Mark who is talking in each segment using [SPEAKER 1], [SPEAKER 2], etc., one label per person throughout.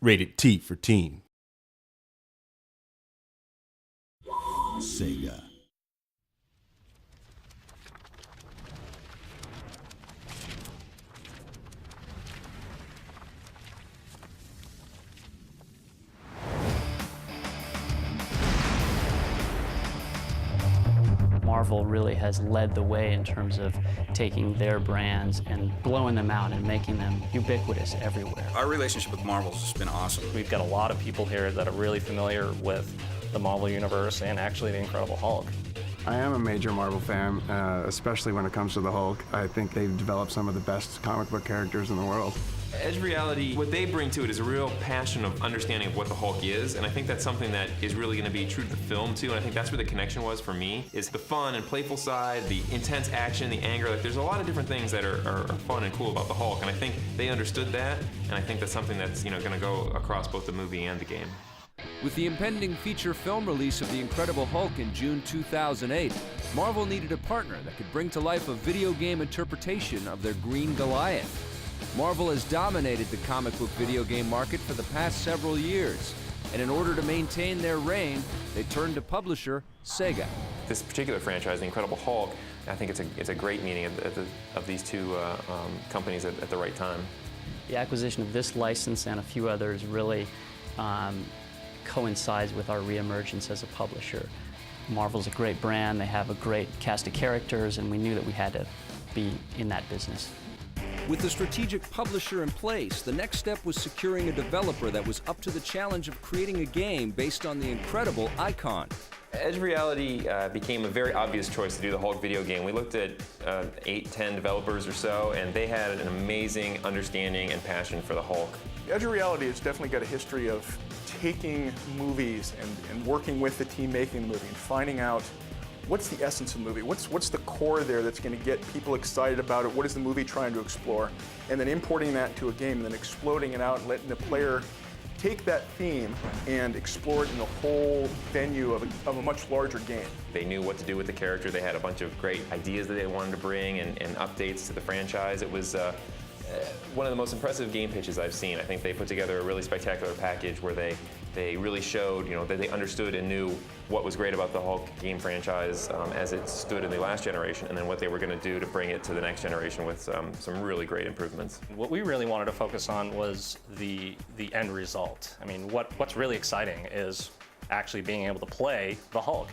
[SPEAKER 1] Rated T for teen. Sega.
[SPEAKER 2] Marvel really has led the way in terms of taking their brands and blowing them out and making them ubiquitous everywhere.
[SPEAKER 3] Our relationship with Marvel has just been awesome.
[SPEAKER 4] We've got a lot of people here that are really familiar with the Marvel Universe and actually the Incredible Hulk.
[SPEAKER 5] I am a major Marvel fan, especially when it comes to the Hulk. I think they've developed some of the best comic book characters in the world.
[SPEAKER 6] Edge Reality, what they bring to it is a real passion of understanding of what the Hulk is, and I think that's something that is really going to be true to the film too, and I think that's where the connection was for me, is the fun and playful side, the intense action, the anger. Like, there's a lot of different things that are fun and cool about the Hulk, and I think they understood that, and I think that's something that's, you know, going to go across both the movie and the game.
[SPEAKER 7] With the impending feature film release of The Incredible Hulk in June 2008, Marvel needed a partner that could bring to life a video game interpretation of their Green Goliath. Marvel has dominated the comic book video game market for the past several years, and in order to maintain their reign, they turned to publisher Sega.
[SPEAKER 6] This particular franchise, The Incredible Hulk, I think it's a great meeting of these two companies at the right time.
[SPEAKER 2] The acquisition of this license and a few others really coincides with our reemergence as a publisher. Marvel's a great brand, they have a great cast of characters, and we knew that we had to be in that business.
[SPEAKER 7] With the strategic publisher in place, the next step was securing a developer that was up to the challenge of creating a game based on the incredible icon.
[SPEAKER 6] Edge Reality became a very obvious choice to do the Hulk video game. We looked at 8, 10 developers or so, and they had an amazing understanding and passion for the Hulk.
[SPEAKER 8] Edge Reality has definitely got a history of taking movies and working with the team making the movie and finding out what's the essence of the movie, what's the core there that's going to get people excited about it, what is the movie trying to explore, and then importing that to a game and then exploding it out and letting the player take that theme and explore it in the whole venue of a much larger game.
[SPEAKER 6] They knew what to do with the character. They had a bunch of great ideas that they wanted to bring and updates to the franchise. It was one of the most impressive game pitches I've seen. I think they put together a really spectacular package where they really showed, you know, that they understood and knew what was great about the Hulk game franchise as it stood in the last generation, and then what they were going to do to bring it to the next generation with some really great improvements.
[SPEAKER 4] What we really wanted to focus on was the end result. I mean, what's really exciting is actually being able to play the Hulk.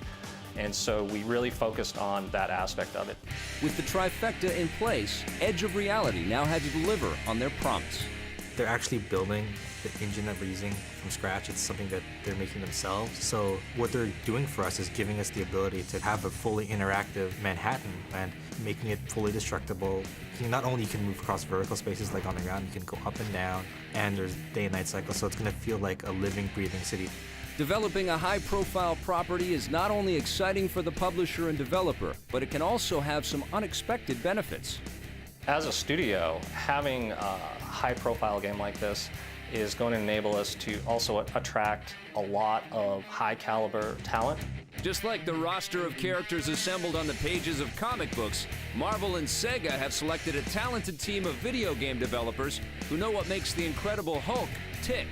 [SPEAKER 4] And so we really focused on that aspect of it.
[SPEAKER 7] With the trifecta in place, Edge of Reality now had to deliver on their promise.
[SPEAKER 9] They're actually building the engine that we're using from scratch. It's something that they're making themselves. So what they're doing for us is giving us the ability to have a fully interactive Manhattan and making it fully destructible. Not only you can move across vertical spaces like on the ground, you can go up and down, and there's day and night cycles, so it's going to feel like a living, breathing city.
[SPEAKER 7] Developing a high-profile property is not only exciting for the publisher and developer, but it can also have some unexpected benefits.
[SPEAKER 4] As a studio, having a high-profile game like this is going to enable us to also attract a lot of high-caliber talent.
[SPEAKER 7] Just like the roster of characters assembled on the pages of comic books, Marvel and Sega have selected a talented team of video game developers who know what makes the Incredible Hulk tick.